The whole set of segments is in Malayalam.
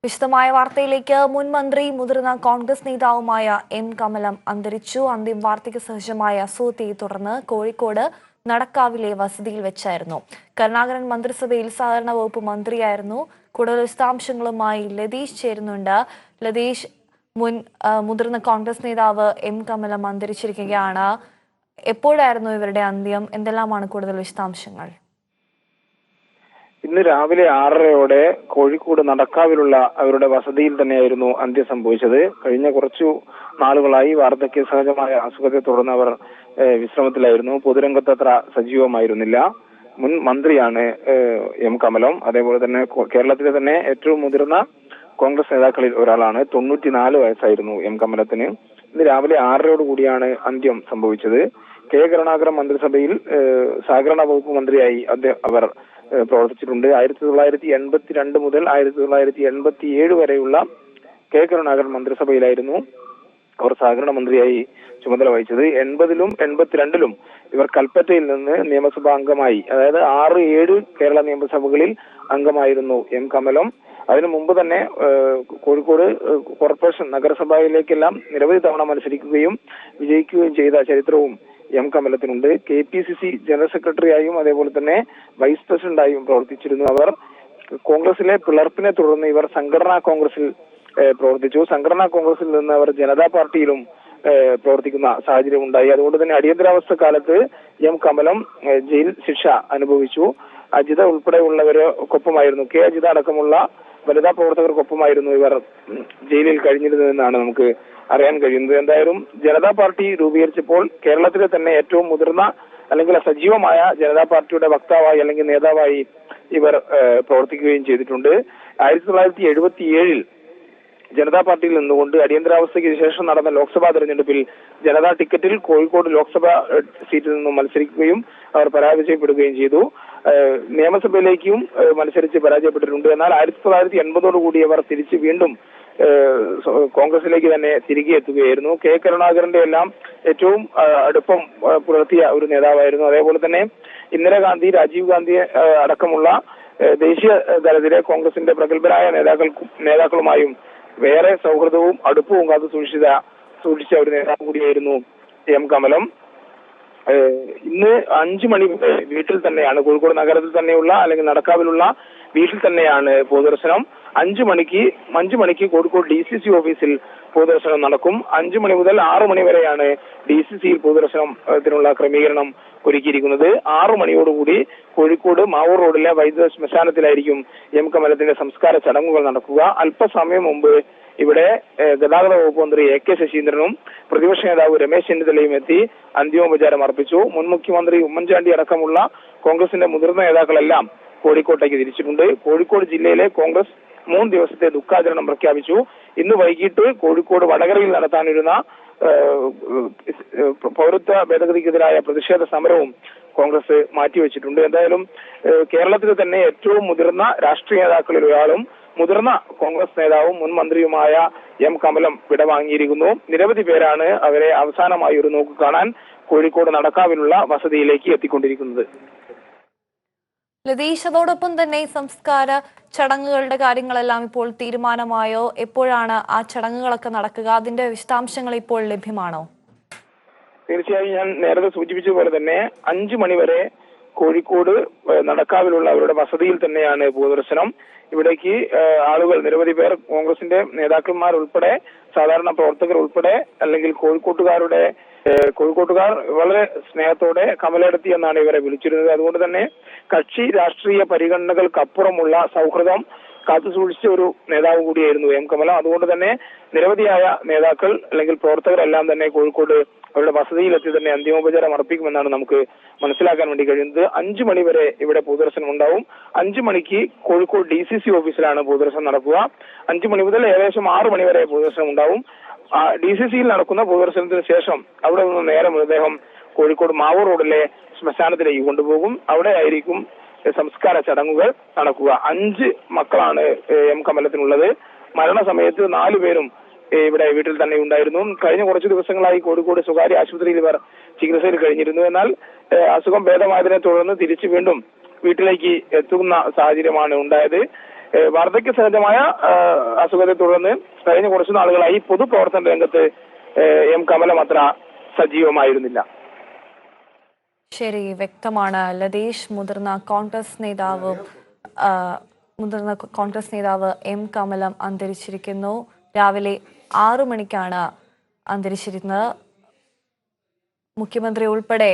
വിശദമായ വാർത്തയിലേക്ക്. മുൻ മന്ത്രി മുതിർന്ന കോൺഗ്രസ് നേതാവുമായ എം കമലം അന്തരിച്ചു. അന്തിം വാർദ്ധക്യ സഹജമായ അസുഖത്തെ തുടർന്ന് കോഴിക്കോട് നടക്കാവിലെ വസതിയിൽ വെച്ചായിരുന്നു. കരുണാകരൻ മന്ത്രിസഭയിൽ സഹകരണ വകുപ്പ് മന്ത്രിയായിരുന്നു. കൂടുതൽ വിശദാംശങ്ങളുമായി ലതീഷ് ചേരുന്നുണ്ട്. ലതീഷ്, മുതിർന്ന കോൺഗ്രസ് നേതാവ് എം കമലം അന്തരിച്ചിരിക്കുകയാണ്. എപ്പോഴായിരുന്നു ഇവരുടെ അന്ത്യം? എന്തെല്ലാമാണ് കൂടുതൽ വിശദാംശങ്ങൾ? ഇന്ന് രാവിലെ 6:30 കോഴിക്കോട് നടക്കാവിലുള്ള അവരുടെ വസതിയിൽ തന്നെയായിരുന്നു അന്ത്യം സംഭവിച്ചത്. കഴിഞ്ഞ കുറച്ചു നാളുകളായി വാർദ്ധക്യ സഹജമായ അസുഖത്തെ തുടർന്ന് അവർ വിശ്രമത്തിലായിരുന്നു. പൊതുരംഗത്ത് അത്ര സജീവമായിരുന്നില്ല. മുൻ മന്ത്രിയാണ് എം കമലം. അതേപോലെ തന്നെ കേരളത്തിലെ തന്നെ ഏറ്റവും മുതിർന്ന കോൺഗ്രസ് നേതാക്കളിൽ ഒരാളാണ്. 94 വയസ്സായിരുന്നു എം കമലത്തിന്. ഇന്ന് രാവിലെ 6:30 കൂടിയാണ് അന്ത്യം സംഭവിച്ചത്. കെ കരുണാകരൻ മന്ത്രിസഭയിൽ സഹകരണ വകുപ്പ് മന്ത്രിയായി അവർ പ്രവർത്തിച്ചിട്ടുണ്ട്. 1982 മുതൽ 1987 വരെയുള്ള കെ കരുണാകരൻ മന്ത്രിസഭയിലായിരുന്നു അവർ സഹകരണ മന്ത്രിയായി ചുമതല വഹിച്ചത്. 80-ലും 82-ലും ഇവർ കൽപ്പറ്റയിൽ നിന്ന് നിയമസഭാ അംഗമായി, അതായത് 6-7 കേരള നിയമസഭകളിൽ അംഗമായിരുന്നു എം കമലം. അതിനു മുമ്പ് തന്നെ കോഴിക്കോട് കോർപ്പറേഷൻ നഗരസഭയിലേക്കെല്ലാം നിരവധി തവണ മത്സരിക്കുകയും വിജയിക്കുകയും ചെയ്ത ചരിത്രവും എം കമലത്തിനുണ്ട്. KPCC ജനറൽ സെക്രട്ടറിയായും അതേപോലെ തന്നെ വൈസ് പ്രസിഡന്റായും പ്രവർത്തിച്ചിരുന്നു അവർ. കോൺഗ്രസിലെ പിളർപ്പിനെ തുടർന്ന് ഇവർ സംഘടനാ കോൺഗ്രസിൽ പ്രവർത്തിച്ചു. സംഘടനാ കോൺഗ്രസിൽ നിന്ന് അവർ ജനതാ പാർട്ടിയിലും പ്രവർത്തിക്കുന്ന സാഹചര്യം ഉണ്ടായി. അതുകൊണ്ട് തന്നെ അടിയന്തരാവസ്ഥ കാലത്ത് എം കമലം ജയിൽ ശിക്ഷ അനുഭവിച്ചു. അജിത ഉൾപ്പെടെയുള്ളവർക്കൊപ്പമായിരുന്നു, കെ അജിത അടക്കമുള്ള വനിതാ പ്രവർത്തകർക്കൊപ്പമായിരുന്നു ഇവർ ജയിലിൽ കഴിഞ്ഞിരുന്നതെന്നാണ് നമുക്ക് അറിയാൻ കഴിയുന്നത്. എന്തായാലും ജനതാ പാർട്ടി രൂപീകരിച്ചപ്പോൾ കേരളത്തിലെ തന്നെ ഏറ്റവും മുതിർന്ന അല്ലെങ്കിൽ സജീവമായ ജനതാ പാർട്ടിയുടെ വക്താവായി അല്ലെങ്കിൽ നേതാവായി ഇവർ പ്രവർത്തിക്കുകയും ചെയ്തിട്ടുണ്ട്. 1977-ൽ ജനതാ പാർട്ടിയിൽ നിന്നുകൊണ്ട് അടിയന്തരാവസ്ഥയ്ക്ക് ശേഷം നടന്ന ലോക്സഭാ തെരഞ്ഞെടുപ്പിൽ ജനതാ ടിക്കറ്റിൽ കോഴിക്കോട് ലോക്സഭാ സീറ്റിൽ നിന്നും മത്സരിക്കുകയും അവർ പരാജയപ്പെടുകയും ചെയ്തു. നിയമസഭയിലേക്കും മത്സരിച്ച് പരാജയപ്പെട്ടിട്ടുണ്ട്. എന്നാൽ 1980 അവർ തിരിച്ച് വീണ്ടും കോൺഗ്രസിലേക്ക് തന്നെ തിരികെ എത്തുകയായിരുന്നു. കെ കരുണാകരന്റെ എല്ലാം ഏറ്റവും അടുപ്പം പുലർത്തിയ ഒരു നേതാവായിരുന്നു. അതേപോലെ തന്നെ ഇന്ദിരാഗാന്ധി, രാജീവ് ഗാന്ധി അടക്കമുള്ള ദേശീയ തലത്തിലെ കോൺഗ്രസിന്റെ പ്രഗത്ഭരായ നേതാക്കളുമായും വേറെ സൗഹൃദവും അടുപ്പവും കാത്തു സൂക്ഷിച്ച ഒരു നേതാവ് കൂടിയായിരുന്നു എം കമലം. ഇന്ന് 5 മണി വീട്ടിൽ തന്നെയാണ്, കോഴിക്കോട് നഗരത്തിൽ തന്നെയുള്ള അല്ലെങ്കിൽ നടക്കാവിലുള്ള വീട്ടിൽ തന്നെയാണ് പൊതുദർശനം. 5 മണിക്ക് കോഴിക്കോട് DCC ഓഫീസിൽ പൊതുദർശനം നടക്കും. 5 മണി മുതൽ 6 മണി വരെയാണ് DCCയിൽ പൊതുദർശനത്തിനുള്ള ക്രമീകരണം ഒരുക്കിയിരിക്കുന്നത്. 6 മണിയോടുകൂടി കോഴിക്കോട് മാവൂർ റോഡിലെ വൈദ്യുത ശ്മശാനത്തിലായിരിക്കും എം കമലത്തിന്റെ സംസ്കാര ചടങ്ങുകൾ നടക്കുക. അല്പസമയം മുമ്പ് ഇവിടെ ഗതാഗത വകുപ്പ് മന്ത്രി AK ശശീന്ദ്രനും പ്രതിപക്ഷ നേതാവ് രമേശ് ചെന്നിത്തലയും എത്തി അന്തിമോപചാരം അർപ്പിച്ചു. മുൻ മുഖ്യമന്ത്രി ഉമ്മൻചാണ്ടി അടക്കമുള്ള കോൺഗ്രസിന്റെ മുതിർന്ന നേതാക്കളെല്ലാം കോഴിക്കോട്ടേക്ക് തിരിച്ചിട്ടുണ്ട്. കോഴിക്കോട് ജില്ലയിലെ കോൺഗ്രസ് 3 ദിവസത്തെ ദുഃഖാചരണം പ്രഖ്യാപിച്ചു. ഇന്ന് വൈകിട്ട് കോഴിക്കോട് വടകരയിൽ നടത്താനിരുന്ന പൗരത്വ ഭേദഗതിക്കെതിരായ പ്രതിഷേധ സമരവും കോൺഗ്രസ് മാറ്റിവെച്ചിട്ടുണ്ട്. എന്തായാലും കേരളത്തിലെ തന്നെ ഏറ്റവും മുതിർന്ന രാഷ്ട്രീയ നേതാക്കളിൽ ഒരാളും മുതിർന്ന കോൺഗ്രസ് നേതാവും മുൻ മന്ത്രിയുമായ എം കമലം വിടവാങ്ങിയിരിക്കുന്നു. നിരവധി പേരാണ് അവരെ അവസാനമായി ഒരു നോക്ക് കാണാൻ കോഴിക്കോട് നടക്കാവിലുള്ള വസതിയിലേക്ക് എത്തിക്കൊണ്ടിരിക്കുന്നത്. ലതീഷ്, അതോടൊപ്പം തന്നെ സംസ്കാര ചടങ്ങുകളുടെ കാര്യങ്ങളെല്ലാം ഇപ്പോൾ തീരുമാനമായോ? എപ്പോഴാണ് ആ ചടങ്ങുകളൊക്കെ നടക്കുക? അതിന്റെ വിശദാംശങ്ങൾ ഇപ്പോൾ ലഭ്യമാണോ? തീർച്ചയായും ഞാൻ നേരത്തെ സൂചിപ്പിച്ചതുപോലെ തന്നെ 5 മണി വരെ കോഴിക്കോട് നടക്കാവിലുള്ള അവരുടെ വസതിയിൽ തന്നെയാണ് പൊതുദർശനം. ഇവിടേക്ക് ആളുകൾ, നിരവധി പേർ, കോൺഗ്രസിന്റെ നേതാക്കന്മാർ ഉൾപ്പെടെ, സാധാരണ പ്രവർത്തകർ ഉൾപ്പെടെ, അല്ലെങ്കിൽ കോഴിക്കോട്ടുകാർ വളരെ സ്നേഹത്തോടെ കമലെടുത്തി എന്നാണ് ഇവരെ വിളിച്ചിരുന്നത്. അതുകൊണ്ട് തന്നെ കക്ഷി രാഷ്ട്രീയ പരിഗണനകൾക്കപ്പുറമുള്ള സൗഹൃദം കാത്തുസൂക്ഷിച്ച ഒരു നേതാവ് കൂടിയായിരുന്നു എം കമലം. അതുകൊണ്ട് തന്നെ നിരവധിയായ നേതാക്കൾ അല്ലെങ്കിൽ പ്രവർത്തകരെല്ലാം തന്നെ കോഴിക്കോട് അവരുടെ വസതിയിലെത്തി തന്നെ അന്തിമോപചാരം അർപ്പിക്കുമെന്നാണ് നമുക്ക് മനസ്സിലാക്കാൻ വേണ്ടി കഴിയുന്നത്. 5 മണി വരെ ഇവിടെ പൊതുദർശനം ഉണ്ടാവും. 5 മണിക്ക് കോഴിക്കോട് DCC ഓഫീസിലാണ് പൊതുദർശനം നടക്കുക. 5 മണി മുതൽ ഏകദേശം 6 മണി വരെ പൊതുദർശനം ഉണ്ടാവും. DCCയിൽ നടക്കുന്ന പൊതുദർശനത്തിന് ശേഷം അവിടെ നിന്ന് നേരെ മൃതദേഹം കോഴിക്കോട് മാവൂർ റോഡിലെ ശ്മശാനത്തിലേക്ക് കൊണ്ടുപോകും. അവിടെ ആയിരിക്കും സംസ്കാര ചടങ്ങുകൾ നടക്കുക. 5 മക്കളാണ് എം കമലത്തിനുള്ളത്. മരണസമയത്ത് 4 പേരും ഇവിടെ വീട്ടിൽ തന്നെ ഉണ്ടായിരുന്നു. കഴിഞ്ഞ കുറച്ചു ദിവസങ്ങളായി കോഴിക്കോട് സ്വകാര്യ ആശുപത്രിയിൽ ഇവർ ചികിത്സയിൽ കഴിഞ്ഞിരുന്നു. എന്നാൽ അസുഖം ഭേദമായതിനെ തുടർന്ന് തിരിച്ചു വീണ്ടും വീട്ടിലേക്ക് എത്തുന്ന സാഹചര്യമാണ് ഉണ്ടായത്. വാർദ്ധക്യ സഹജമായ അസുഖത്തെ തുടർന്ന് കഴിഞ്ഞ കുറച്ചു നാളുകളായി പൊതുപ്രവർത്തന രംഗത്ത് എം കമലം അത്ര സജീവമായിരുന്നില്ല. ശരി, വ്യക്തമാണ്. ലതീഷ്, മുതിർന്ന കോൺഗ്രസ് നേതാവ് എം കമലം അന്തരിച്ചിരിക്കുന്നു. രാവിലെ 6 മണിക്കാണ് അന്തരിച്ചിരുന്നത്. മുഖ്യമന്ത്രി ഉൾപ്പെടെ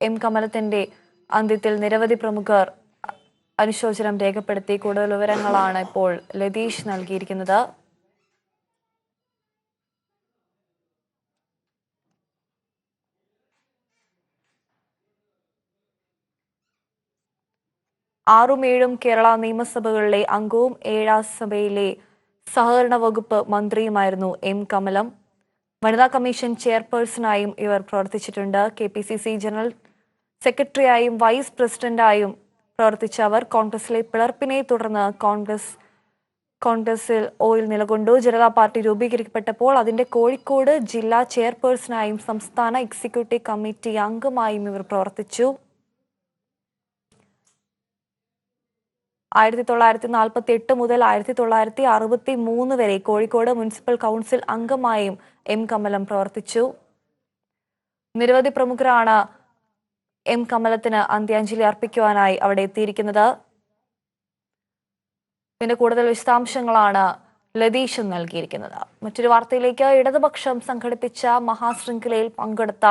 എം കമലത്തിന്റെ അന്ത്യത്തിൽ നിരവധി പ്രമുഖർ അനുശോചനം രേഖപ്പെടുത്തി. കൂടുതൽ വിവരങ്ങളാണ് ഇപ്പോൾ ലതീഷ് നൽകിയിരിക്കുന്നത്. ആറും ഏഴും കേരള നിയമസഭകളിലെ അംഗവും ഏഴാം സഭയിലെ സഹകരണ വകുപ്പ് മന്ത്രിയുമായിരുന്നു എം കമലം. വനിതാ കമ്മീഷൻ ചെയർപേഴ്സണായും ഇവർ പ്രവർത്തിച്ചിട്ടുണ്ട്. KPCC ജനറൽ സെക്രട്ടറിയായും വൈസ് പ്രസിഡന്റായും പ്രവർത്തിച്ച അവർ കോൺഗ്രസിലെ പിളർപ്പിനെ തുടർന്ന് കോൺഗ്രസിൽ ഓയിൽ നിലകൊണ്ടു. ജനതാ പാർട്ടി രൂപീകരിക്കപ്പെട്ടപ്പോൾ അതിന്റെ കോഴിക്കോട് ജില്ലാ ചെയർപേഴ്സണായും സംസ്ഥാന എക്സിക്യൂട്ടീവ് കമ്മിറ്റി അംഗമായും ഇവർ പ്രവർത്തിച്ചു. 1948 മുതൽ 1963 വരെ കോഴിക്കോട് മുനിസിപ്പൽ കൗൺസിൽ അംഗമായും എം കമലം പ്രവർത്തിച്ചു. നിരവധി പ്രമുഖരാണ് എം കമലത്തിന് അന്ത്യാഞ്ജലി അർപ്പിക്കുവാനായി അവിടെ എത്തിയിരിക്കുന്നത്. ഇതിന്റെ കൂടുതൽ വിശദാംശങ്ങളാണ് ലതീഷും നൽകിയിരിക്കുന്നത്. മറ്റൊരു വാർത്തയിലേക്ക്. ഇടതുപക്ഷം സംഘടിപ്പിച്ച മഹാശൃംഖലയിൽ പങ്കെടുത്ത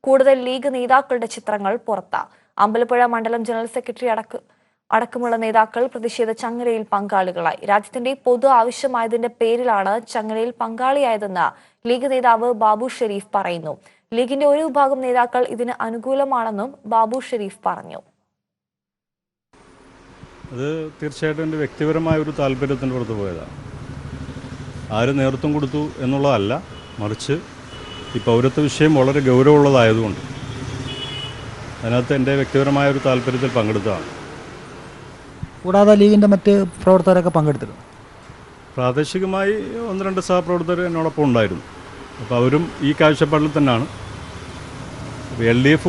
കൂടുതൽ ലീഗ് നേതാക്കളുടെ ചിത്രങ്ങൾ പുറത്ത്. അമ്പലപ്പുഴ മണ്ഡലം ജനറൽ സെക്രട്ടറി അടക്കമുള്ള നേതാക്കൾ പ്രതിഷേധ ചങ്ങലയിൽ പങ്കാളികളായി. രാജ്യത്തിന്റെ പൊതു ആവശ്യമായതിന്റെ പേരിലാണ് ചങ്ങലയിൽ പങ്കാളിയായതെന്ന് ലീഗ് നേതാവ് ബാബു ഷെരീഫ് പറയുന്നു. ലീഗിന്റെ ഒരു വിഭാഗം നേതാക്കൾ ഇതിന് അനുകൂലമാണെന്നും ബാബു ഷെരീഫ് പറഞ്ഞു. അത് തീർച്ചയായിട്ടും എൻ്റെ വ്യക്തിപരമായ ഒരു താല്പര്യത്തിന് പുറത്തു പോയതാണ്. ആര് നേതൃത്വം കൊടുത്തു എന്നുള്ളതല്ല, മറിച്ച് ഈ പൗരത്വ വിഷയം വളരെ ഗൗരവമുള്ളതായതുകൊണ്ട് അതിനകത്ത് എൻ്റെ വ്യക്തിപരമായ ഒരു താല്പര്യത്തിൽ പങ്കെടുത്തതാണ്. കൂടാതെ ലീഗിൻ്റെ മറ്റ് പ്രവർത്തകരൊക്കെ പങ്കെടുത്തിരുന്നു. പ്രാദേശികമായി 1-2 സഹപ്രവർത്തകർ എന്നോടൊപ്പം ഉണ്ടായിരുന്നു. അപ്പോൾ അവരും ഈ കാഴ്ചപ്പാടിൽ തന്നെയാണ്. LDF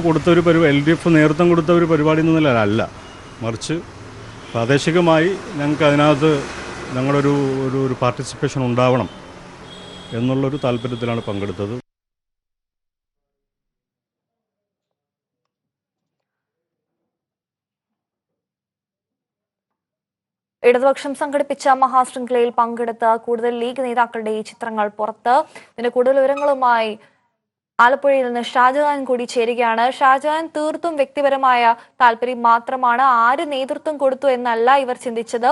നേതൃത്വം കൊടുത്ത ഒരു പരിപാടി എന്നല്ല, മറിച്ച് പ്രാദേശികമായി ഞങ്ങൾക്ക് അതിനകത്ത് ഞങ്ങളൊരു പാർട്ടിസിപ്പേഷൻ ഉണ്ടാവണം എന്നുള്ളൊരു താല്പര്യത്തിലാണ് പങ്കെടുത്തത്. ഇടതുപക്ഷം സംഘടിപ്പിച്ച മഹാശൃംഖലയിൽ പങ്കെടുത്ത കൂടുതൽ ലീഗ് നേതാക്കളുടെ ഈ ചിത്രങ്ങൾ പുറത്ത്. ഇതിന്റെ കൂടുതൽ വിവരങ്ങളുമായി ആലപ്പുഴയിൽ നിന്ന് ഷാജഹാൻ കൂടി ചേരുകയാണ്. ഷാജഹാൻ, തീർത്തും വ്യക്തിപരമായ താല്പര്യം മാത്രമാണ്, ആര് നേതൃത്വം കൊടുത്തു എന്നല്ല ഇവർ ചിന്തിച്ചത്.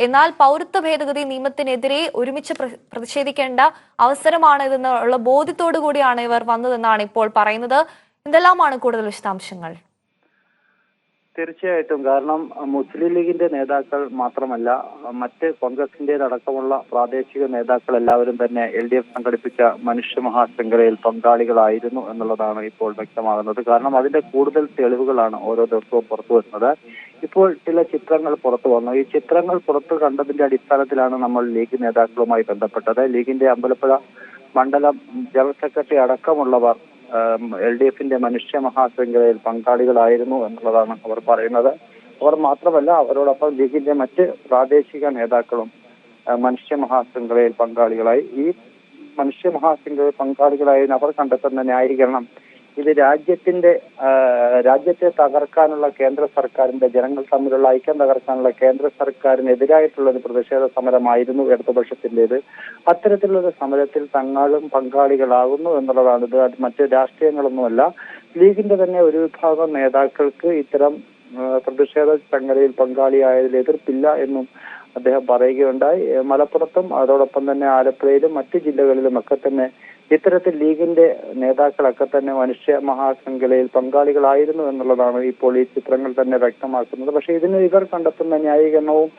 എന്നാൽ പൗരത്വ ഭേദഗതി നിയമത്തിനെതിരെ ഒരുമിച്ച് പ്രതിഷേധിക്കേണ്ട അവസരമാണ് ഇതെന്നുള്ള ബോധ്യത്തോടു കൂടിയാണ് ഇവർ വന്നതെന്നാണ് ഇപ്പോൾ പറയുന്നത്. എന്തെല്ലാമാണ് കൂടുതൽ വിശദാംശങ്ങൾ? തീർച്ചയായിട്ടും. കാരണം മുസ്ലിം ലീഗിന്റെ നേതാക്കൾ മാത്രമല്ല, മറ്റ് കോൺഗ്രസിന്റേതടക്കമുള്ള പ്രാദേശിക നേതാക്കൾ എല്ലാവരും തന്നെ LDF സംഘടിപ്പിച്ച മനുഷ്യ മഹാശൃംഖലയിൽ പങ്കാളികളായിരുന്നു എന്നുള്ളതാണ് ഇപ്പോൾ വ്യക്തമാകുന്നത്. കാരണം അതിന്റെ കൂടുതൽ തെളിവുകളാണ് ഓരോ ദിവസവും പുറത്തു വരുന്നത്. ഇപ്പോൾ ചില ചിത്രങ്ങൾ പുറത്തു വന്നു. ഈ ചിത്രങ്ങൾ പുറത്തു കണ്ടതിന്റെ അടിസ്ഥാനത്തിലാണ് നമ്മൾ ലീഗ് നേതാക്കളുമായി ബന്ധപ്പെട്ടത്. ലീഗിന്റെ അമ്പലപ്പുഴ മണ്ഡലം ജനറൽ സെക്രട്ടറി അടക്കമുള്ളവർ LDFന്റെ മനുഷ്യ മഹാശൃംഖലയിൽ പങ്കാളികളായിരുന്നു എന്നുള്ളതാണ് അവർ പറയുന്നത്. അവർ മാത്രമല്ല, അവരോടൊപ്പം ലീഗിന്റെ മറ്റ് പ്രാദേശിക നേതാക്കളും മനുഷ്യ മഹാശൃംഖലയിൽ പങ്കാളികളായി. ഈ മനുഷ്യ മഹാശൃംഖലയിൽ പങ്കാളികളായതിന് അവർ കണ്ടെത്തുന്ന ന്യായീകരണം ഇത് രാജ്യത്തെ തകർക്കാനുള്ള കേന്ദ്ര സർക്കാരിന്റെ, ജനങ്ങൾ തമ്മിലുള്ള ഐക്യം തകർക്കാനുള്ള കേന്ദ്ര സർക്കാരിനെതിരായിട്ടുള്ള ഒരു പ്രതിഷേധ സമരമായിരുന്നു ഇടതുപക്ഷത്തിൻ്റെത്. അത്തരത്തിലുള്ള സമരത്തിൽ തങ്ങളും പങ്കാളികളാകുന്നു എന്നുള്ളതാണ്. ഇത് മറ്റ് രാഷ്ട്രീയങ്ങളൊന്നുമല്ല. ലീഗിന്റെ തന്നെ ഒരു വിഭാഗം നേതാക്കൾക്ക് ഇത്തരം പ്രതിഷേധ ചങ്ങലയിൽ പങ്കാളിയായതിൽ എതിർപ്പില്ല എന്നും അദ്ദേഹം പറയുകയുണ്ടായി. മലപ്പുറത്തും അതോടൊപ്പം തന്നെ ആലപ്പുഴയിലും മറ്റു ജില്ലകളിലും ഒക്കെ തന്നെ ഇത്തരത്തിൽ ലീഗിന്റെ നേതാക്കളൊക്കെ തന്നെ മനുഷ്യ മഹാശൃംഖലയിൽ പങ്കാളികളായിരുന്നു എന്നുള്ളതാണ് ഇപ്പോൾ ഈ ചിത്രങ്ങൾ തന്നെ വ്യക്തമാക്കുന്നത്. പക്ഷെ ഇതിന് ഇവർ കണ്ടെത്തുന്ന ന്യായീകരണവും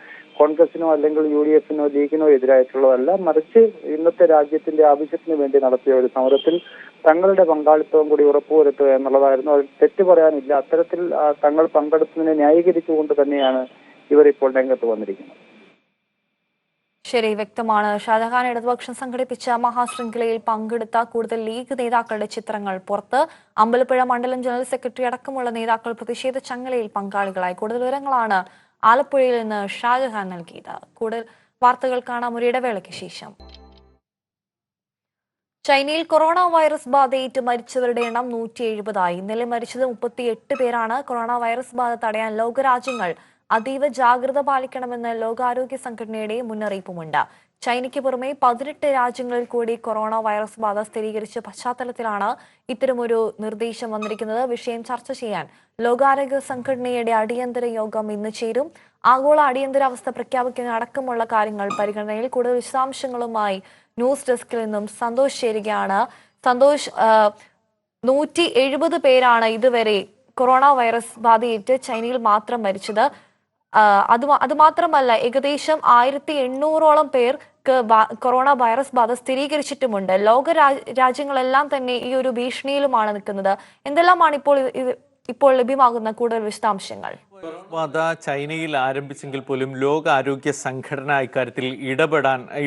കോൺഗ്രസിനോ അല്ലെങ്കിൽ UDFനോ ലീഗിനോ എതിരായിട്ടുള്ളതല്ല, മറിച്ച് ഇന്നത്തെ രാജ്യത്തിന്റെ ആവശ്യത്തിന് വേണ്ടി നടത്തിയ ഒരു സമരത്തിൽ തങ്ങളുടെ പങ്കാളിത്തവും കൂടി ഉറപ്പുവരുത്തുക എന്നുള്ളതായിരുന്നു. അത് തെറ്റു പറയാനില്ല. അത്തരത്തിൽ തങ്ങൾ പങ്കെടുത്തതിനെ ന്യായീകരിച്ചുകൊണ്ട് തന്നെയാണ് ഇവർ ഇപ്പോൾ രംഗത്ത് വന്നിരിക്കുന്നത്. ശരി, വ്യക്തമാണ്. ഷാജഹാൻ, ഇടതുപക്ഷം സംഘടിപ്പിച്ച മഹാശൃംഖലയിൽ പങ്കെടുത്ത കൂടുതൽ ലീഗ് നേതാക്കളുടെ ചിത്രങ്ങൾ പുറത്ത്. അമ്പലപ്പുഴ മണ്ഡലം ജനറൽ സെക്രട്ടറി അടക്കമുള്ള നേതാക്കൾ പ്രതിഷേധ ചങ്ങലയിൽ പങ്കാളികളായി. കൂടുതൽ വിവരങ്ങളാണ് ആലപ്പുഴയിൽ നിന്ന് ഷാജഹാൻ നൽകിയത്. കൂടുതൽ വാർത്തകൾ കാണാം ഒരു ഇടവേളയ്ക്ക് ശേഷം. ചൈനയിൽ കൊറോണ വൈറസ് ബാധയേറ്റ് മരിച്ചവരുടെ എണ്ണം 170ആയി. ഇന്നലെ മരിച്ചത് 38 പേരാണ്. കൊറോണ വൈറസ് ബാധ തടയാൻ ലോകരാജ്യങ്ങൾ അതീവ ജാഗ്രത പാലിക്കണമെന്ന് ലോകാരോഗ്യ സംഘടനയുടെ മുന്നറിയിപ്പുമുണ്ട്. ചൈനയ്ക്ക് പുറമെ 18 രാജ്യങ്ങളിൽ കൂടി കൊറോണ വൈറസ് ബാധ സ്ഥിരീകരിച്ച പശ്ചാത്തലത്തിലാണ് ഇത്തരമൊരു നിർദ്ദേശം വന്നിരിക്കുന്നത്. വിഷയം ചർച്ച ചെയ്യാൻ ലോകാരോഗ്യ സംഘടനയുടെ അടിയന്തര യോഗം ഇന്ന് ചേരും. ആഗോള അടിയന്തരാവസ്ഥ പ്രഖ്യാപിക്കുന്ന അടക്കമുള്ള കാര്യങ്ങൾ പരിഗണനയിൽ. കൂടുതൽ വിശദാംശങ്ങളുമായി ന്യൂസ് ഡെസ്കിൽ നിന്നും സന്തോഷ് ചേരുകയാണ്. സന്തോഷ്, 170 പേരാണ് ഇതുവരെ കൊറോണ വൈറസ് ബാധയേറ്റ് ചൈനയിൽ മാത്രം മരിച്ചത്. അതുമാത്രമല്ല, ഏകദേശം 1800ഓളം പേർക്ക് കൊറോണ വൈറസ് ബാധ സ്ഥിരീകരിച്ചിട്ടുമുണ്ട്. ലോക രാജ്യങ്ങളെല്ലാം തന്നെ ഈ ഒരു ഭീഷണിയിലുമാണ് നിൽക്കുന്നത്. എന്തെല്ലാമാണ് ഇപ്പോൾ ലഭ്യമാകുന്ന കൂടുതൽ വിശദാംശങ്ങൾ? ബാധ ചൈനയിൽ ആരംഭിച്ചെങ്കിൽ പോലും ലോകാരോഗ്യ സംഘടന ഇക്കാര്യത്തിൽ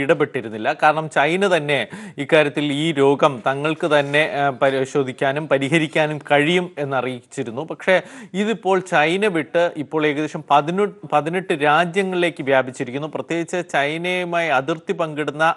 ഇടപെട്ടിരുന്നില്ല. കാരണം ചൈന തന്നെ ഇക്കാര്യത്തിൽ ഈ രോഗം തങ്ങൾക്ക് തന്നെ പരിശോധിക്കാനും പരിഹരിക്കാനും കഴിയും എന്നറിയിച്ചിരുന്നു. പക്ഷേ ഇതിപ്പോൾ ചൈന വിട്ട് ഇപ്പോൾ ഏകദേശം 18 രാജ്യങ്ങളിലേക്ക് വ്യാപിച്ചിരിക്കുന്നു. പ്രത്യേകിച്ച് ചൈനയുമായി അതിർത്തി പങ്കിടുന്ന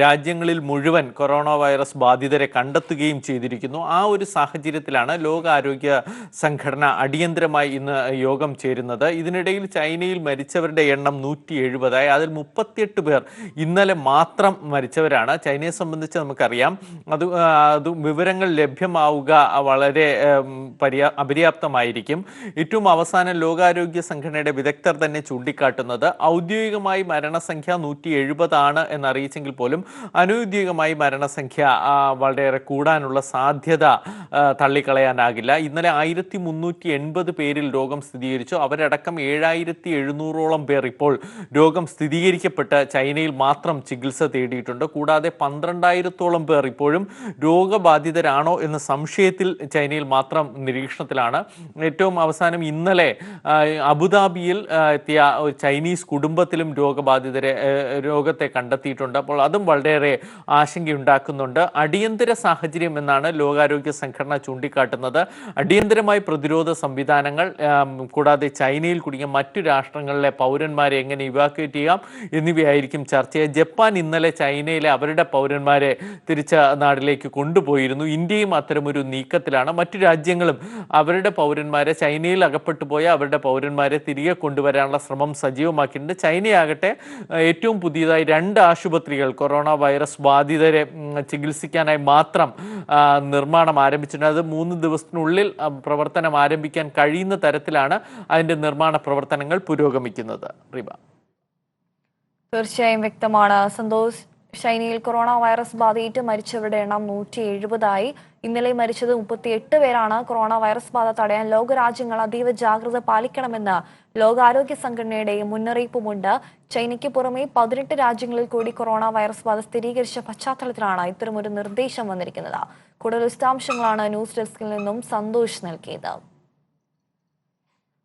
രാജ്യങ്ങളിൽ മുഴുവൻ കൊറോണ വൈറസ് ബാധിതരെ കണ്ടെത്തുകയും ചെയ്തിരിക്കുന്നു. ആ ഒരു സാഹചര്യത്തിലാണ് ലോകാരോഗ്യ സംഘടന അടിയന്തരമായി ഇന്ന് യോഗം ചേരുന്നത്. ഇതിനിടയിൽ ചൈനയിൽ മരിച്ചവരുടെ എണ്ണം 170ആയി. അതിൽ 38 പേർ ഇന്നലെ മാത്രം മരിച്ചവരാണ്. ചൈനയെ സംബന്ധിച്ച് നമുക്കറിയാം, അത് വിവരങ്ങൾ ലഭ്യമാവുക വളരെ അപര്യാപ്തമായിരിക്കും. ഏറ്റവും അവസാനം ലോകാരോഗ്യ സംഘടനയുടെ വിദഗ്ധർ തന്നെ ചൂണ്ടിക്കാട്ടുന്നത് ഔദ്യോഗികമായി മരണസംഖ്യ 170 ആണ് എന്നറിയിച്ചെങ്കിൽ പോലും അനൗദ്യോഗികമായി മരണസംഖ്യ വളരെയേറെ കൂടാനുള്ള സാധ്യത തള്ളിക്കളയാനാകില്ല. ഇന്നലെ 1380 പേരിൽ രോഗം സ്ഥിരീകരിച്ചു. അവരടക്കം 7700ഓളം പേർ ഇപ്പോൾ രോഗം സ്ഥിരീകരിക്കപ്പെട്ട് ചൈനയിൽ മാത്രം ചികിത്സ തേടിയിട്ടുണ്ട്. കൂടാതെ 12000ഓളം പേർ ഇപ്പോഴും രോഗബാധിതരാണോ എന്ന സംശയത്തിൽ ചൈനയിൽ മാത്രം നിരീക്ഷണത്തിലാണ്. ഏറ്റവും അവസാനം ഇന്നലെ അബുദാബിയിൽ എത്തിയ ചൈനീസ് കുടുംബത്തിലും രോഗത്തെ കണ്ടെത്തിയിട്ടുണ്ട്. അപ്പോൾ അതും വളരെയേറെ ആശങ്കയുണ്ടാക്കുന്നുണ്ട്. അടിയന്തര സാഹചര്യം എന്നാണ് ലോകാരോഗ്യ സംഘടന ചൂണ്ടിക്കാട്ടുന്നത്. അടിയന്തരമായി പ്രതിരോധ സംവിധാനങ്ങൾ, കൂടാതെ ചൈനയിൽ കുടുങ്ങിയ മറ്റു രാഷ്ട്രങ്ങളിലെ പൗരന്മാരെ എങ്ങനെ ഇവാക്യുവേറ്റ് ചെയ്യാം എന്നിവയായിരിക്കും ചർച്ചയെ. ജപ്പാൻ ഇന്നലെ ചൈനയിലെ അവരുടെ പൗരന്മാരെ തിരിച്ച നാട്ടിലേക്ക് കൊണ്ടുപോയിരുന്നു. ഇന്ത്യയും അത്തരമൊരു നീക്കത്തിലാണ്. മറ്റു രാജ്യങ്ങളും അവരുടെ പൗരന്മാരെ, ചൈനയിൽ അകപ്പെട്ടു പോയ അവരുടെ പൗരന്മാരെ തിരികെ കൊണ്ടുവരാനുള്ള ശ്രമം സജീവമാക്കിയിട്ടുണ്ട്. ചൈനയാകട്ടെ ഏറ്റവും പുതിയതായി 2 ആശുപത്രികൾ കൊറോണ വൈറസ് ബാധിതരെ ചികിത്സിക്കാനായി മാത്രം നിർമ്മാണം ആരംഭിച്ചിട്ടുണ്ട്. അത് 3 ദിവസത്തിനുള്ളിൽ പ്രവർത്തനം ആരംഭിക്കാൻ കഴിയുന്ന തരത്തിലാണ് അതിന്റെ നിർമ്മാണ പ്രവർത്തനങ്ങൾ പുരോഗമിക്കുന്നത്. തീർച്ചയായും വ്യക്തമാണ് സന്തോഷ്. ചൈനയിൽ കൊറോണ വൈറസ് ബാധയേറ്റ് മരിച്ചവരുടെ എണ്ണം 170ആയി. ഇന്നലെ മരിച്ചത് 38 പേരാണ്. കൊറോണ വൈറസ് ബാധ തടയാൻ ലോകരാജ്യങ്ങൾ അതീവ ജാഗ്രത പാലിക്കണമെന്ന് ലോകാരോഗ്യ സംഘടനയുടെ മുന്നറിയിപ്പുമുണ്ട്. ചൈനയ്ക്ക് പുറമെ 18 രാജ്യങ്ങളിൽ കൂടി കൊറോണ വൈറസ് ബാധ സ്ഥിരീകരിച്ച പശ്ചാത്തലത്തിലാണ് ഇത്തരമൊരു നിർദ്ദേശം വന്നിരിക്കുന്നത്. കൂടുതൽ വിശദാംശങ്ങളാണ് ന്യൂസ് ഡെസ്കിൽ നിന്നും സന്തോഷ് നൽകിയത്.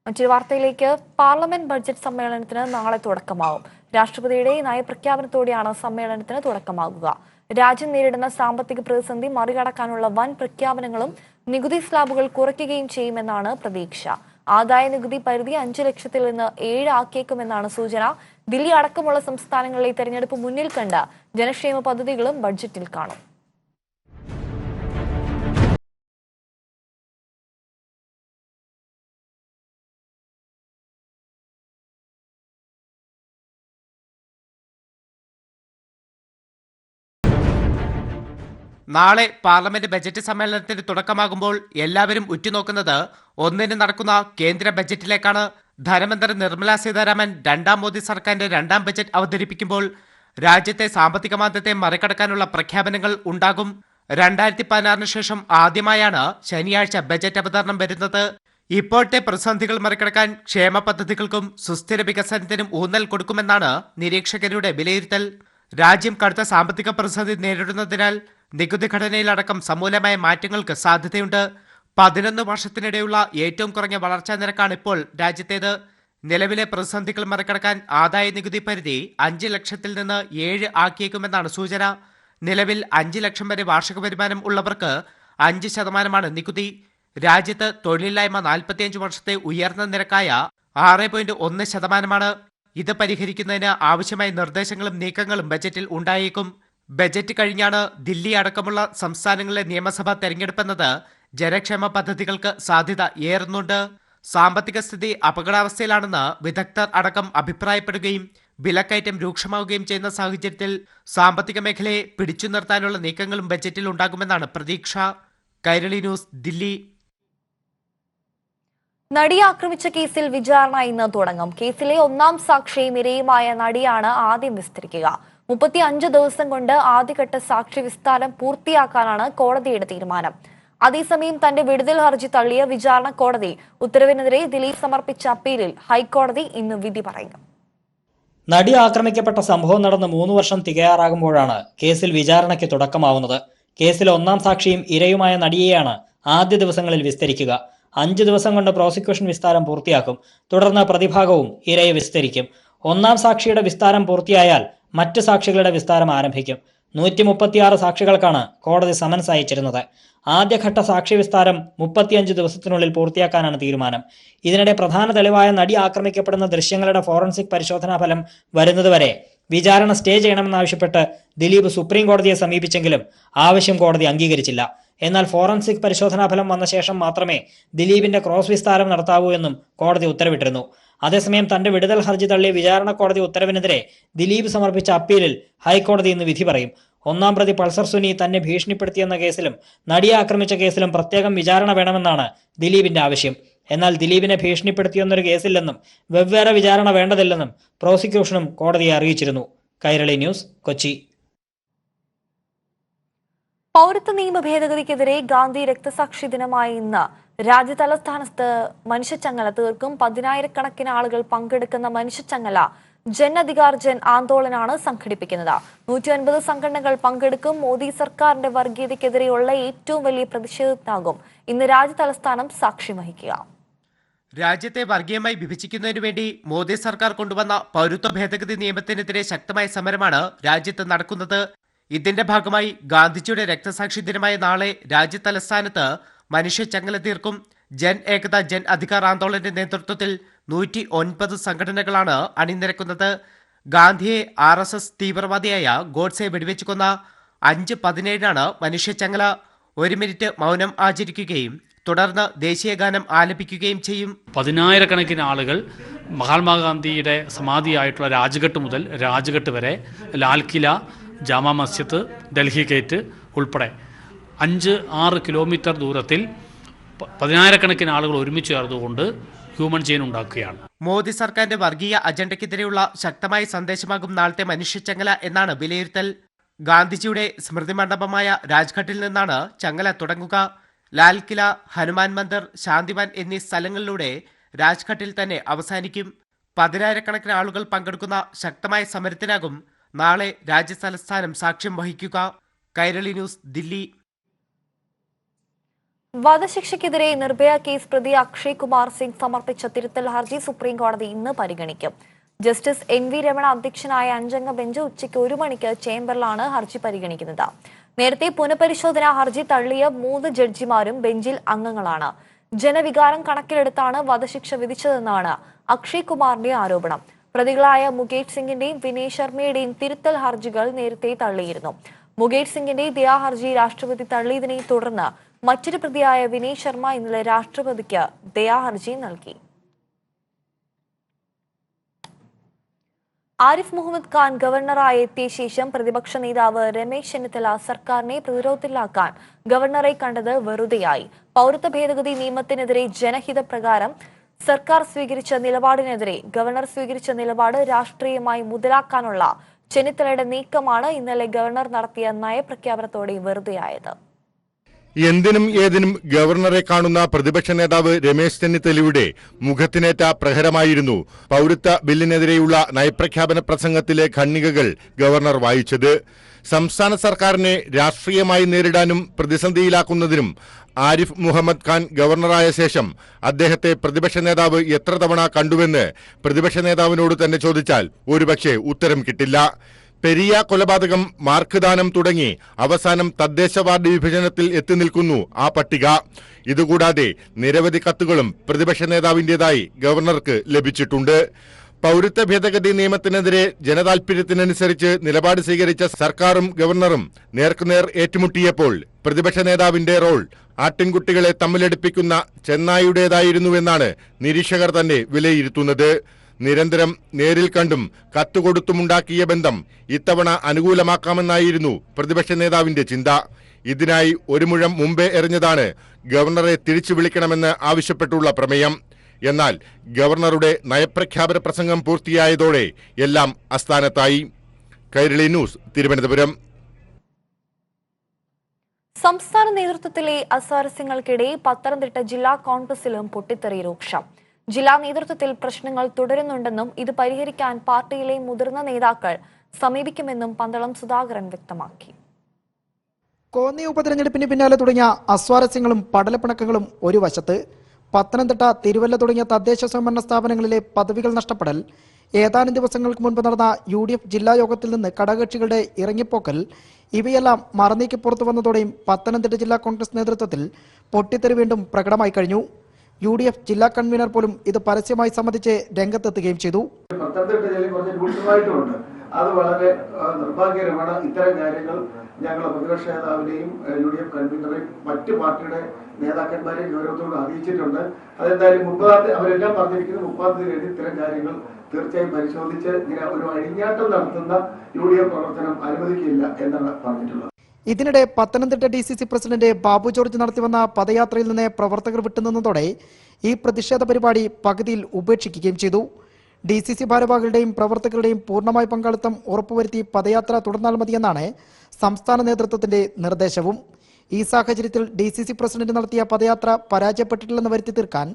മറ്റൊരു വാർത്തയിലേക്ക്. പാർലമെന്റ് ബഡ്ജറ്റ് സമ്മേളനത്തിന് നാളെ തുടക്കമാകും. രാഷ്ട്രപതിയുടെ നയപ്രഖ്യാപനത്തോടെയാണ് സമ്മേളനത്തിന് തുടക്കമാകുക. രാജ്യം നേരിടുന്ന സാമ്പത്തിക പ്രതിസന്ധി മറികടക്കാനുള്ള വൻ പ്രഖ്യാപനങ്ങളും നികുതി സ്ലാബുകൾ കുറയ്ക്കുകയും ചെയ്യുമെന്നാണ് പ്രതീക്ഷ. ആദായ നികുതി പരിധി 5 ലക്ഷത്തിൽ നിന്ന് 7 ആക്കിയേക്കുമെന്നാണ് സൂചന. ദില്ലി അടക്കമുള്ള സംസ്ഥാനങ്ങളിലെ തെരഞ്ഞെടുപ്പ് മുന്നിൽ കണ്ട് ജനക്ഷേമ പദ്ധതികളും ബഡ്ജറ്റിൽ കാണും. നാളെ പാർലമെന്റ് ബജറ്റ് സമ്മേളനത്തിന് തുടക്കമാകുമ്പോൾ എല്ലാവരും ഉറ്റുനോക്കുന്നത് ഒന്നിന് നടക്കുന്ന കേന്ദ്ര ബജറ്റിലേക്കാണ്. ധനമന്ത്രി നിർമ്മല സീതാരാമൻ 2ാം മോദി സർക്കാരിന്റെ 2ാം ബജറ്റ് അവതരിപ്പിക്കുമ്പോൾ രാജ്യത്തെ സാമ്പത്തിക മാന്ദ്യത്തെ മറികടക്കാനുള്ള പ്രഖ്യാപനങ്ങൾ ഉണ്ടാകും. 2016 ശേഷം ആദ്യമായാണ് ശനിയാഴ്ച ബജറ്റ് അവതരണം വരുന്നത്. ഇപ്പോഴത്തെ പ്രതിസന്ധികൾ മറികടക്കാൻ ക്ഷേമ പദ്ധതികൾക്കും സുസ്ഥിര വികസനത്തിനും ഊന്നൽ കൊടുക്കുമെന്നാണ് നിരീക്ഷകരുടെ വിലയിരുത്തൽ. രാജ്യം കടുത്ത സാമ്പത്തിക പ്രതിസന്ധി നേരിടുന്നതിനാൽ നികുതി ഘടനയിലടക്കം സമൂലമായ മാറ്റങ്ങൾക്ക് സാധ്യതയുണ്ട്. 11 വർഷത്തിനിടെയുള്ള ഏറ്റവും കുറഞ്ഞ വളർച്ചാ നിരക്കാണ് ഇപ്പോൾ രാജ്യത്തേത്. നിലവിലെ പ്രതിസന്ധികൾ മറികടക്കാൻ ആദായ നികുതി പരിധി 5 ലക്ഷത്തിൽ നിന്ന് 7 ആക്കിയേക്കുമെന്നാണ് സൂചന. നിലവിൽ 5 ലക്ഷം വരെ വാർഷിക വരുമാനം ഉള്ളവർക്ക് 5% നികുതി. രാജ്യത്ത് തൊഴിലില്ലായ്മ 45 വർഷത്തെ ഉയർന്ന നിരക്കായ 6.1%. ഇത് പരിഹരിക്കുന്നതിന് ആവശ്യമായ നിർദ്ദേശങ്ങളും നീക്കങ്ങളും ബജറ്റിൽ ഉണ്ടായേക്കും. ബജറ്റ് കഴിഞ്ഞാണ് ദില്ലി അടക്കമുള്ള സംസ്ഥാനങ്ങളിലെ നിയമസഭാ തെരഞ്ഞെടുപ്പെന്നത് ജനക്ഷേമ പദ്ധതികൾക്ക് സാധ്യത ഏറുന്നുണ്ട്. സാമ്പത്തിക സ്ഥിതി അപകടാവസ്ഥയിലാണെന്ന് വിദഗ്ധർ അടക്കം അഭിപ്രായപ്പെടുകയും വിലക്കയറ്റം രൂക്ഷമാവുകയും ചെയ്യുന്ന സാഹചര്യത്തിൽ സാമ്പത്തിക മേഖലയെ പിടിച്ചു നിർത്താനുള്ള നീക്കങ്ങളും ബജറ്റിൽ ഉണ്ടാകുമെന്നാണ് പ്രതീക്ഷ. കൈരളി ന്യൂസ്, ദില്ലി. നടിയെ ആക്രമിച്ച കേസിൽ വിചാരണ ഇന്ന് തുടങ്ങും. കേസിലെ ഒന്നാം സാക്ഷിയും ഇരയുമായ നടിയാണ് ആദ്യം വിസ്തരിക്കുക. 35 ദിവസം കൊണ്ട് ആദ്യഘട്ട സാക്ഷി വിസ്താരം പൂർത്തിയാക്കാനാണ് കോടതിയുടെ തീരുമാനം. അതേസമയം തന്റെ വിടുതൽ ഹർജി തള്ളിയ വിചാരണ കോടതി ഉത്തരവിനെതിരെ ദിലീപ് സമർപ്പിച്ച അപ്പീലിൽ ഹൈക്കോടതി ഇന്ന് വിധി പറയും. നടി ആക്രമിക്കപ്പെട്ട സംഭവം നടന്ന് 3 വർഷം തികയാറാകുമ്പോഴാണ് കേസിൽ വിചാരണയ്ക്ക് തുടക്കമാവുന്നത്. കേസിലെ ഒന്നാം സാക്ഷിയും ഇരയുമായ നടിയെയാണ് ആദ്യ ദിവസങ്ങളിൽ വിസ്തരിക്കുക. 5 ദിവസം കൊണ്ട് പ്രോസിക്യൂഷൻ വിസ്താരം പൂർത്തിയാക്കും. തുടർന്ന് പ്രതിഭാഗവും ഇരയെ വിസ്തരിക്കും. ഒന്നാം സാക്ഷിയുടെ വിസ്താരം പൂർത്തിയായാൽ മറ്റ് സാക്ഷികളുടെ വിസ്താരം ആരംഭിക്കും. 136 സാക്ഷികൾക്കാണ് കോടതി സമൻസ് അയച്ചിരുന്നത്. ആദ്യഘട്ട സാക്ഷി വിസ്താരം 35 ദിവസത്തിനുള്ളിൽ പൂർത്തിയാക്കാനാണ് തീരുമാനം. ഇതിനിടെ പ്രധാന തെളിവായ നടി ആക്രമിക്കപ്പെടുന്ന ദൃശ്യങ്ങളുടെ ഫോറൻസിക് പരിശോധനാ ഫലം വരുന്നതുവരെ വിചാരണ സ്റ്റേ ചെയ്യണമെന്നാവശ്യപ്പെട്ട് ദിലീപ് സുപ്രീം കോടതിയെ സമീപിച്ചെങ്കിലും ആവശ്യം കോടതി അംഗീകരിച്ചില്ല. എന്നാൽ ഫോറൻസിക് പരിശോധനാ ഫലം വന്ന ശേഷം മാത്രമേ ദിലീപിന്റെ ക്രോസ് വിസ്താരം നടത്താവൂ എന്നും കോടതി ഉത്തരവിട്ടിരുന്നു. അതേസമയം തന്റെ വിടുതൽ ഹർജി തള്ളിയ വിചാരണ കോടതി ഉത്തരവിനെതിരെ ദിലീപ് സമർപ്പിച്ച അപ്പീലിൽ ഹൈക്കോടതി ഇന്ന് വിധി പറയും. ഒന്നാം പ്രതി പൾസർ സുനി തന്നെ ഭീഷണിപ്പെടുത്തിയെന്ന കേസിലും നടിയെ ആക്രമിച്ച കേസിലും പ്രത്യേകം വിചാരണ വേണമെന്നാണ് ദിലീപിന്റെ ആവശ്യം. എന്നാൽ ദിലീപിനെ ഭീഷണിപ്പെടുത്തിയെന്നൊരു കേസില്ലെന്നും വെവ്വേറെ വിചാരണ വേണ്ടതില്ലെന്നും പ്രോസിക്യൂഷനും കോടതിയെ അറിയിച്ചിരുന്നു. കൈരളി ന്യൂസ്, കൊച്ചി. പൗരത്വ നിയമ ഭേദഗതിക്കെതിരെ ഗാന്ധി രക്തസാക്ഷി ദിനമായ ഇന്ന് രാജ്യതലസ്ഥാനത്ത് മനുഷ്യച്ചങ്ങല തീർക്കും. 10,000-കണക്കിന് ആളുകൾ പങ്കെടുക്കുന്ന മനുഷ്യച്ചങ്ങല ജൻ അധികാർ ജൻ ആന്തോളനാണ് സംഘടിപ്പിക്കുന്നത്. 150 സംഘടനകൾ പങ്കെടുക്കും. മോദി സർക്കാരിന്റെ വർഗീയതയ്ക്കെതിരെയുള്ള ഏറ്റവും വലിയ പ്രതിഷേധത്തിനാകും ഇന്ന് രാജ്യതലസ്ഥാനം സാക്ഷ്യം വഹിക്കുക. രാജ്യത്തെ വർഗീയമായി വിഭജിക്കുന്നതിനു വേണ്ടി മോദി സർക്കാർ കൊണ്ടുവന്ന പൗരത്വ ഭേദഗതി നിയമത്തിനെതിരെ ശക്തമായ സമരമാണ് രാജ്യത്ത് നടക്കുന്നത്. ഇതിന്റെ ഭാഗമായി ഗാന്ധിജിയുടെ രക്തസാക്ഷി ദിനമായ നാളെ രാജ്യതലസ്ഥാനത്ത് മനുഷ്യച്ചങ്ങല തീർക്കും. ജൻ ഏകത ജൻ അധികാർ ആന്തോളന്റെ നേതൃത്വത്തിൽ 109 സംഘടനകളാണ് അണിനിരക്കുന്നത്. ഗാന്ധിയെ RSS തീവ്രവാദിയായ ഗോഡ്സെ വെടിവെച്ചു കൊന്ന 5/17 മനുഷ്യച്ചങ്ങല. 1 മിനിറ്റ് മൗനം ആചരിക്കുകയും തുടർന്ന് ദേശീയഗാനം ആലപിക്കുകയും ചെയ്യും. 10,000-കണക്കിന് ആളുകൾ മഹാത്മാഗാന്ധിയുടെ സമാധിയായിട്ടുള്ള രാജ്ഘട്ട് മുതൽ രാജ്ഘട്ട് വരെ, ലാൽക്കില, ജാമാ മസ്ജിദ്, ഡൽഹി ഗേറ്റ് ഉൾപ്പെടെ 5-6 കിലോമീറ്റർ ദൂരത്തിൽ 10,000-കണക്കിന് ആളുകൾ ഒരുമിച്ച് ചേർന്നുകൊണ്ട് ഹ്യൂമൻ ചെയിൻ ഉണ്ടാക്കുകയാണ്. മോദി സർക്കാരിന്റെ വർഗീയ അജണ്ടയ്ക്കെതിരെയുള്ള ശക്തമായ സന്ദേശമാകും നാളത്തെ മനുഷ്യച്ചങ്ങല എന്നാണ് വിലയിരുത്തൽ. ഗാന്ധിജിയുടെ സ്മൃതി മണ്ഡപമായ രാജ്ഘട്ടിൽ നിന്നാണ് ചങ്ങല തുടങ്ങുക. ലാൽക്കില, ഹനുമാൻ മന്ദിർ, ശാന്തിവൻ എന്നീ സ്ഥലങ്ങളിലൂടെ രാജ്ഘട്ടിൽ തന്നെ അവസാനിക്കും. 10,000-കണക്കിന് ആളുകൾ പങ്കെടുക്കുന്ന ശക്തമായ സമരത്തിനാകും നാളെ രാജ്യതലസ്ഥാനം സാക്ഷ്യം വഹിക്കുക. കൈരളി ന്യൂസ്, ദില്ലി. വധശിക്ഷയ്ക്കെതിരെ നിർഭയ കേസ് പ്രതി അക്ഷയ് കുമാർ സിംഗ് സമർപ്പിച്ച തിരുത്തൽ ഹർജി സുപ്രീം കോടതി ഇന്ന് പരിഗണിക്കും. ജസ്റ്റിസ് NV രമണ അധ്യക്ഷനായ 5-അംഗ ബെഞ്ച് ഉച്ചയ്ക്ക് 1 മണിക്ക് ചേംബറിലാണ് ഹർജി പരിഗണിക്കുന്നത്. നേരത്തെ പുനഃപരിശോധനാ ഹർജി തള്ളിയ 3 ജഡ്ജിമാരും ബെഞ്ചിൽ അംഗങ്ങളാണ്. ജനവികാരം കണക്കിലെടുത്താണ് വധശിക്ഷ വിധിച്ചതെന്നാണ് അക്ഷയ് കുമാറിന്റെ ആരോപണം. പ്രതികളായ മുകേഷ് സിംഗിന്റെയും വിനയ് ശർമ്മയുടെയും തിരുത്തൽ ഹർജികൾ നേരത്തെ തള്ളിയിരുന്നു. മുകേഷ് സിംഗിന്റെ ദയാഹർജി രാഷ്ട്രപതി തള്ളിയതിനെ തുടർന്ന് മറ്റൊരു പ്രതിയായ വിനയ് ശർമ്മ ഇന്നലെ രാഷ്ട്രപതിക്ക് ദയാഹർജി നൽകി. ആരിഫ് മുഹമ്മദ് ഖാൻ ഗവർണറായി എത്തിയ ശേഷം പ്രതിപക്ഷ നേതാവ് രമേശ് ചെന്നിത്തല സർക്കാരിനെ പ്രതിരോധത്തിലാക്കാൻ ഗവർണറെ കണ്ടത് വെറുതെയായി. പൗരത്വ ഭേദഗതി നിയമത്തിനെതിരെ ജനഹിത പ്രകാരം സർക്കാർ സ്വീകരിച്ച നിലപാടിനെതിരെ ഗവർണർ സ്വീകരിച്ച നിലപാട് രാഷ്ട്രീയമായി മുതലാക്കാനുള്ള ചെന്നിത്തലയുടെ നീക്കമാണ് ഇന്നലെ ഗവർണർ നടത്തിയ നയപ്രഖ്യാപനത്തോടെ വെറുതെയായത്. എന്തിനും ഏതിനും ഗവർണറെ കാണുന്ന പ്രതിപക്ഷ നേതാവ് രമേശ് ചെന്നിത്തലയുടെ മുഖത്തിനേറ്റ പ്രഹരമായിരുന്നു പൗരത്വ ബില്ലിനെതിരെയുള്ള നയപ്രഖ്യാപന പ്രസംഗത്തിലെ ഖണ്ഡികകൾ ഗവർണർ വായിച്ചത്. സംസ്ഥാന സർക്കാരിനെ രാഷ്ട്രീയമായി നേരിടാനും പ്രതിസന്ധിയിലാക്കുന്നതിനും ആരിഫ് മുഹമ്മദ് ഖാൻ ഗവർണറായ ശേഷം അദ്ദേഹത്തെ പ്രതിപക്ഷ നേതാവ് എത്ര തവണ കണ്ടുവെന്ന് പ്രതിപക്ഷ നേതാവിനോട് തന്നെ ചോദിച്ചാൽ ഒരുപക്ഷെ ഉത്തരം കിട്ടില്ല. പെരിയ കൊലപാതകം, മാർക്ക് ദാനം തുടങ്ങി അവസാനം തദ്ദേശ വാർഡ് വിഭജനത്തിൽ എത്തി നിൽക്കുന്നു ആ പട്ടിക. ഇതുകൂടാതെ നിരവധി കത്തുകളും പ്രതിപക്ഷ നേതാവിന്റേതായി ഗവർണർക്ക് ലഭിച്ചിട്ടുണ്ട്. പൗരത്വ ഭേദഗതി നിയമത്തിനെതിരെ ജനതാൽപര്യത്തിനനുസരിച്ച് നിലപാട് സ്വീകരിച്ച സർക്കാരും ഗവർണറും നേർക്കുനേർ ഏറ്റുമുട്ടിയപ്പോൾ പ്രതിപക്ഷ നേതാവിന്റെ റോൾ ആട്ടിൻകുട്ടികളെ തമ്മിലടിപ്പിക്കുന്ന ചെന്നായുടേതായിരുന്നുവെന്നാണ് നിരീക്ഷകർ തന്നെ വിലയിരുത്തുന്നത്. നിരന്തരം നേരിൽ കണ്ടും കത്തുകൊടുത്തുമുണ്ടാക്കിയ ബന്ധം ഇത്തവണ അനുകൂലമാക്കാമെന്നായിരുന്നു പ്രതിപക്ഷ നേതാവിന്റെ ചിന്ത. ഇതിനായി ഒരു മുഴം മുമ്പേ എറിഞ്ഞതാണ് ഗവർണറെ തിരിച്ചു വിളിക്കണമെന്ന് ആവശ്യപ്പെട്ടുള്ള പ്രമേയം. എന്നാൽ ഗവർണറുടെ നയപ്രഖ്യാപന പ്രസംഗം പൂർത്തിയായതോടെ എല്ലാം അസ്ഥാനത്തായി. കൈരളി ന്യൂസ്, തിരുവനന്തപുരം. സംസ്ഥാന നേതൃത്വത്തിലെ അസ്വാരസ്യങ്ങൾക്കിടെ പത്തനംതിട്ട ജില്ലാ കോൺഗ്രസിലും പൊട്ടിത്തെറി രൂക്ഷം. ജില്ലാ നേതൃത്വത്തിൽ പ്രശ്നങ്ങൾ തുടരുന്നുണ്ടെന്നും ഇത് പരിഹരിക്കാൻ പാർട്ടിയിലെ മുതിർന്ന നേതാക്കൾ സമീപിക്കുമെന്നും പന്തളം സുധാകരൻ വ്യക്തമാക്കി. കോന്നി ഉപതെരഞ്ഞെടുപ്പിന് പിന്നാലെ തുടങ്ങിയ അസ്വാരസ്യങ്ങളും പടലപ്പിണക്കങ്ങളും ഒരു വശത്ത്, പത്തനംതിട്ട, തിരുവല്ല തുടങ്ങിയ തദ്ദേശ സ്വയംഭരണ സ്ഥാപനങ്ങളിലെ പദവികൾ നഷ്ടപ്പെടൽ, ഏതാനും ദിവസങ്ങൾക്ക് മുൻപ് നടന്ന UDF ജില്ലാ യോഗത്തിൽ നിന്ന് ഘടകകക്ഷികളുടെ ഇറങ്ങിപ്പോക്കൽ, ഇവയെല്ലാം മറനീക്കി പുറത്തു വന്നതോടെയും പത്തനംതിട്ട ജില്ലാ കോൺഗ്രസ് നേതൃത്വത്തിൽ പൊട്ടിത്തെറി വീണ്ടും പ്രകടമായി കഴിഞ്ഞു. UDF ജില്ലാ കൺവീനർ പോലും ഇത് പരസ്യമായി സമ്മതിച്ച് രംഗത്തെത്തുകയും ചെയ്തു. പത്തനംതിട്ട ജില്ലയിൽ കുറച്ച് രൂക്ഷമായിട്ടുമുണ്ട്. അത് വളരെ നിർഭാഗ്യകരമാണ്. ഇത്തരം കാര്യങ്ങൾ ഞങ്ങൾ പ്രതിപക്ഷ നേതാവിനെയും UDF കൺവീനറെയും മറ്റു പാർട്ടിയുടെ നേതാക്കന്മാരെയും ഗൗരവത്തോട് അറിയിച്ചിട്ടുണ്ട്. അതെന്തായാലും അവരെല്ലാം പറഞ്ഞിരിക്കുന്നത് 30 തീയതി ഇത്തരം കാര്യങ്ങൾ തീർച്ചയായും പരിശോധിച്ച് ഇങ്ങനെ ഒരു അഴിഞ്ഞാട്ടം നടത്തുന്ന UDF പ്രവർത്തനം അനുവദിക്കില്ല എന്നാണ് പറഞ്ഞിട്ടുള്ളത്. ഇതിനിടെ Pathanamthitta DCC president Babu George നടത്തിവന്ന പദയാത്രയിൽ നിന്ന് പ്രവർത്തകർ വിട്ടുനിന്നതോടെ ഈ പ്രതിഷേധ പരിപാടി പകുതിയിൽ ഉപേക്ഷിക്കുകയും ചെയ്തു. DCC ഭാരവാഹികളുടെയും പ്രവർത്തകരുടെയും പൂർണ്ണമായ പങ്കാളിത്തം ഉറപ്പുവരുത്തി പദയാത്ര തുടർന്നാൽ മതിയെന്നാണ് സംസ്ഥാന നേതൃത്വത്തിന്റെ നിർദ്ദേശവും. ഈ സാഹചര്യത്തിൽ DCC പ്രസിഡന്റ് നടത്തിയ പദയാത്ര പരാജയപ്പെട്ടിട്ടില്ലെന്ന് വരുത്തി തീർക്കാൻ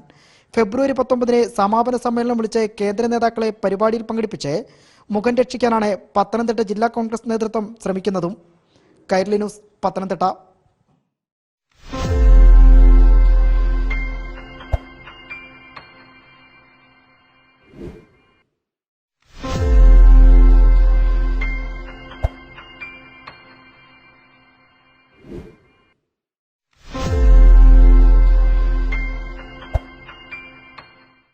ഫെബ്രുവരി 19 സമാപന സമ്മേളനം വിളിച്ച് കേന്ദ്ര നേതാക്കളെ പരിപാടിയിൽ പങ്കെടുപ്പിച്ച് മുഖം രക്ഷിക്കാനാണ് പത്തനംതിട്ട ജില്ലാ കോൺഗ്രസ് നേതൃത്വം ശ്രമിക്കുന്നതും. കൈരളി ന്യൂസ്, പത്തനംതിട്ട.